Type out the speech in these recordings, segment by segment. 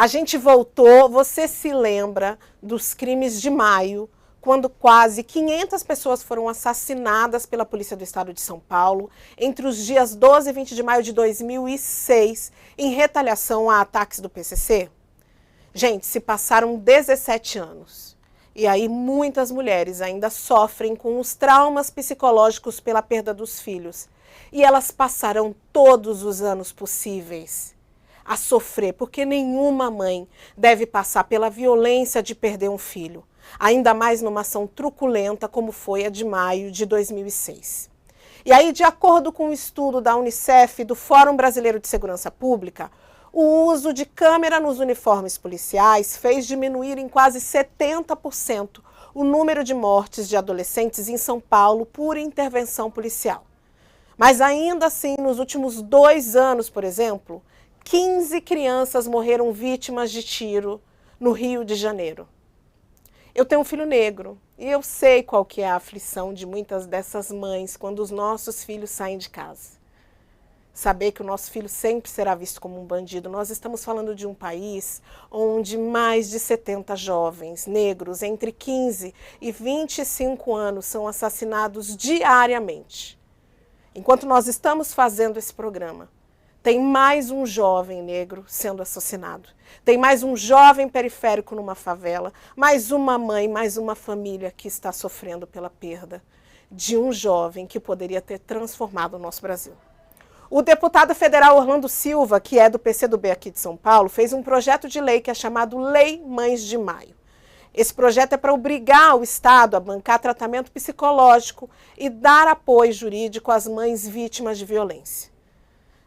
A gente voltou, você se lembra dos crimes de maio, quando quase 500 pessoas foram assassinadas pela Polícia do Estado de São Paulo entre os dias 12 e 20 de maio de 2006, em retaliação a ataques do PCC? Gente, se passaram 17 anos. E aí muitas mulheres ainda sofrem com os traumas psicológicos pela perda dos filhos. E elas passarão todos os anos possíveis a sofrer, porque nenhuma mãe deve passar pela violência de perder um filho, ainda mais numa ação truculenta como foi a de maio de 2006. E aí, de acordo com um estudo da Unicef e do Fórum Brasileiro de Segurança Pública, o uso de câmera nos uniformes policiais fez diminuir em quase 70% o número de mortes de adolescentes em São Paulo por intervenção policial. Mas ainda assim, nos últimos 2 anos, por exemplo, 15 crianças morreram vítimas de tiro no Rio de Janeiro. Eu tenho um filho negro e eu sei qual que é a aflição de muitas dessas mães quando os nossos filhos saem de casa. Saber que o nosso filho sempre será visto como um bandido. Nós estamos falando de um país onde mais de 70 jovens negros entre 15 e 25 anos são assassinados diariamente. Enquanto nós estamos fazendo esse programa, tem mais um jovem negro sendo assassinado. Tem mais um jovem periférico numa favela, mais uma mãe, mais uma família que está sofrendo pela perda de um jovem que poderia ter transformado o nosso Brasil. O deputado federal Orlando Silva, que é do PCdoB aqui de São Paulo, fez um projeto de lei que é chamado Lei Mães de Maio. Esse projeto é para obrigar o Estado a bancar tratamento psicológico e dar apoio jurídico às mães vítimas de violência.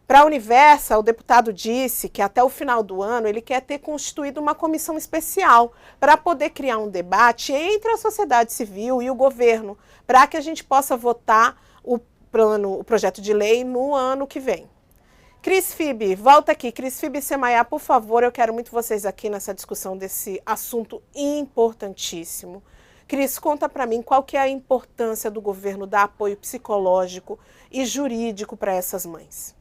Para a Universa, o deputado disse que até o final do ano ele quer ter constituído uma comissão especial para poder criar um debate entre a sociedade civil e o governo, para que a gente possa votar o projeto de lei no ano que vem. Cris Fibe, volta aqui. Cris Fibe Semaia, por favor, eu quero muito vocês aqui nessa discussão desse assunto importantíssimo. Cris, conta para mim qual que é a importância do governo dar apoio psicológico e jurídico para essas mães.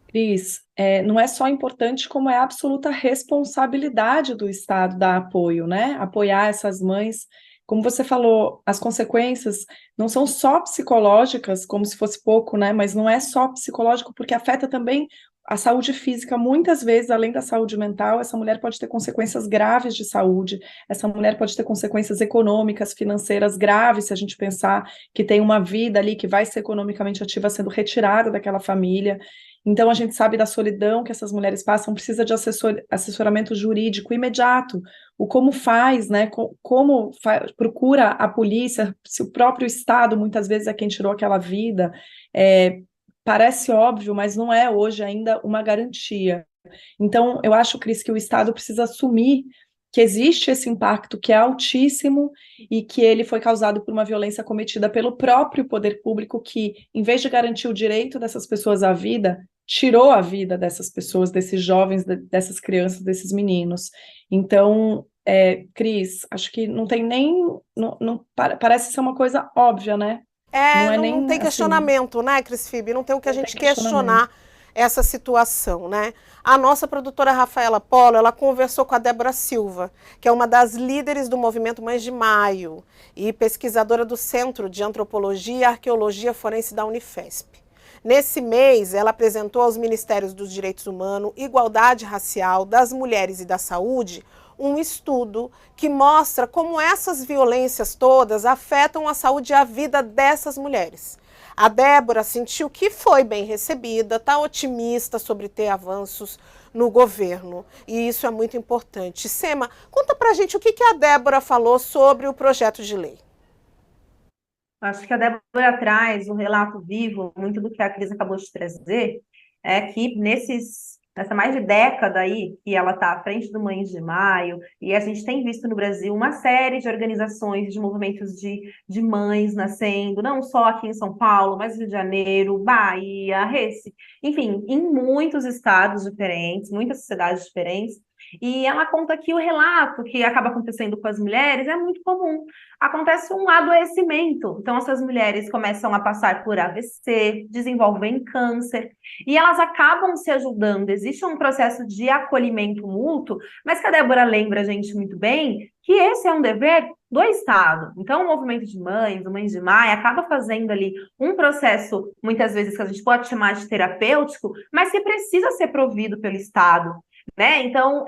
Cris, não é só importante, como é absoluta responsabilidade do Estado dar apoio, né? Apoiar essas mães. Como você falou, as consequências não são só psicológicas, como se fosse pouco, né? Mas não é só psicológico, porque afeta também a saúde física. Muitas vezes, além da saúde mental, essa mulher pode ter consequências graves de saúde, essa mulher pode ter consequências econômicas, financeiras graves, se a gente pensar que tem uma vida ali que vai ser economicamente ativa sendo retirada daquela família. Então, a gente sabe da solidão que essas mulheres passam, precisa de assessoramento jurídico imediato. O como faz, né? Procura a polícia, se o próprio Estado muitas vezes é quem tirou aquela vida. Parece óbvio, mas não é hoje ainda uma garantia. Então, eu acho, Cris, que o Estado precisa assumir que existe esse impacto que é altíssimo e que ele foi causado por uma violência cometida pelo próprio poder público que, em vez de garantir o direito dessas pessoas à vida, tirou a vida dessas pessoas, desses jovens, dessas crianças, desses meninos. Então, Cris, acho que não tem nem... parece ser uma coisa óbvia, né? Não é Não nem tem assim... questionamento, né, Cris Fibe? Não tem o que a Não tem gente questionamento. questionar essa situação, né? A nossa produtora Rafaela Polo, ela conversou com a Débora Silva, que é uma das líderes do movimento Mães de Maio e pesquisadora do Centro de Antropologia e Arqueologia Forense da Unifesp. Nesse mês, ela apresentou aos Ministérios dos Direitos Humanos, Igualdade Racial, das Mulheres e da Saúde um estudo que mostra como essas violências todas afetam a saúde e a vida dessas mulheres. A Débora sentiu que foi bem recebida, está otimista sobre ter avanços no governo, e isso é muito importante. Sema, conta pra gente o que a Débora falou sobre o projeto de lei. Acho que a Débora traz um relato vivo, muito do que a Cris acabou de trazer, é que nessa mais de década aí que ela está à frente do Mães de Maio, e a gente tem visto no Brasil uma série de organizações, de movimentos de mães nascendo, não só aqui em São Paulo, mas Rio de Janeiro, Bahia, Recife, enfim, em muitos estados diferentes, muitas sociedades diferentes. E ela conta que o relato que acaba acontecendo com as mulheres é muito comum. Acontece um adoecimento. Então, essas mulheres começam a passar por AVC, desenvolvem câncer, e elas acabam se ajudando, existe um processo de acolhimento mútuo, mas que a Débora lembra a gente muito bem que esse é um dever do Estado. Então, o movimento de mães, o Mães de Maio, acaba fazendo ali um processo, muitas vezes, que a gente pode chamar de terapêutico, mas que precisa ser provido pelo Estado. Né? Então,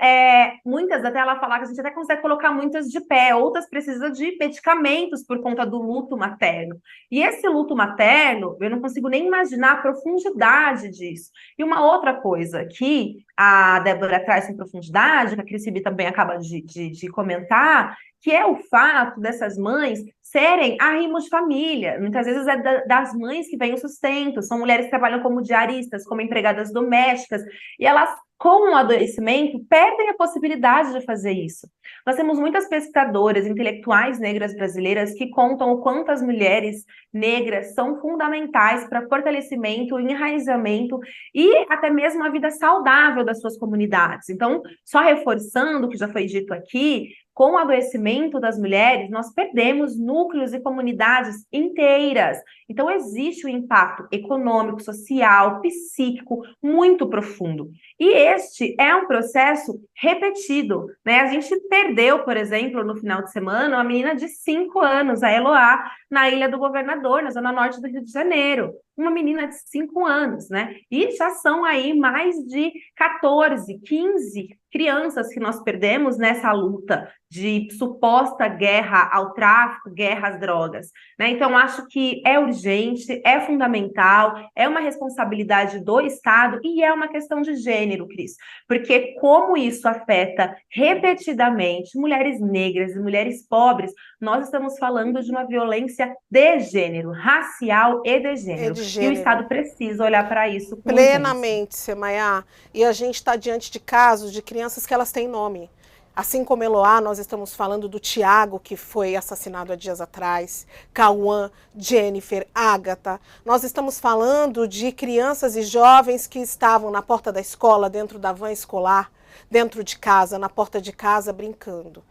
muitas, até ela falar que a gente até consegue colocar muitas de pé, outras precisam de medicamentos por conta do luto materno. E esse luto materno, eu não consigo nem imaginar a profundidade disso. E uma outra coisa que a Débora traz com profundidade, que a Cris também acaba de comentar, que é o fato dessas mães serem arrimos de família. Muitas vezes é das mães que vem o sustento, são mulheres que trabalham como diaristas, como empregadas domésticas, e elas, com o adoecimento, perdem a possibilidade de fazer isso. Nós temos muitas pesquisadoras, intelectuais negras brasileiras que contam o quanto as mulheres negras são fundamentais para fortalecimento, enraizamento e até mesmo a vida saudável das suas comunidades. Então, só reforçando o que já foi dito aqui, com o adoecimento das mulheres, nós perdemos núcleos e comunidades inteiras. Então, existe um impacto econômico, social, psíquico muito profundo. E este é um processo repetido, né? A gente perdeu, por exemplo, no final de semana, uma menina de 5 anos, a Eloá, na Ilha do Governador, na zona norte do Rio de Janeiro. Uma menina de 5 anos, né? E já são aí mais de 14, 15 crianças que nós perdemos nessa luta de suposta guerra ao tráfico, guerra às drogas, né? Então, acho que é urgente, é fundamental, é uma responsabilidade do Estado e é uma questão de gênero, Cris, porque como isso afeta repetidamente mulheres negras e mulheres pobres, nós estamos falando de uma violência de gênero, racial e de gênero. E o Estado precisa olhar para isso com plenamente, Semaia. E a gente está diante de casos de crianças que elas têm nome. Assim como Eloá, nós estamos falando do Tiago, que foi assassinado há dias atrás, Cauã, Jennifer, Ágata. Nós estamos falando de crianças e jovens que estavam na porta da escola, dentro da van escolar, dentro de casa, na porta de casa, brincando.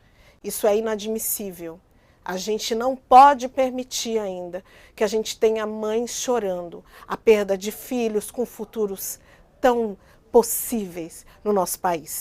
Isso é inadmissível. A gente não pode permitir ainda que a gente tenha mães chorando a perda de filhos com futuros tão possíveis no nosso país.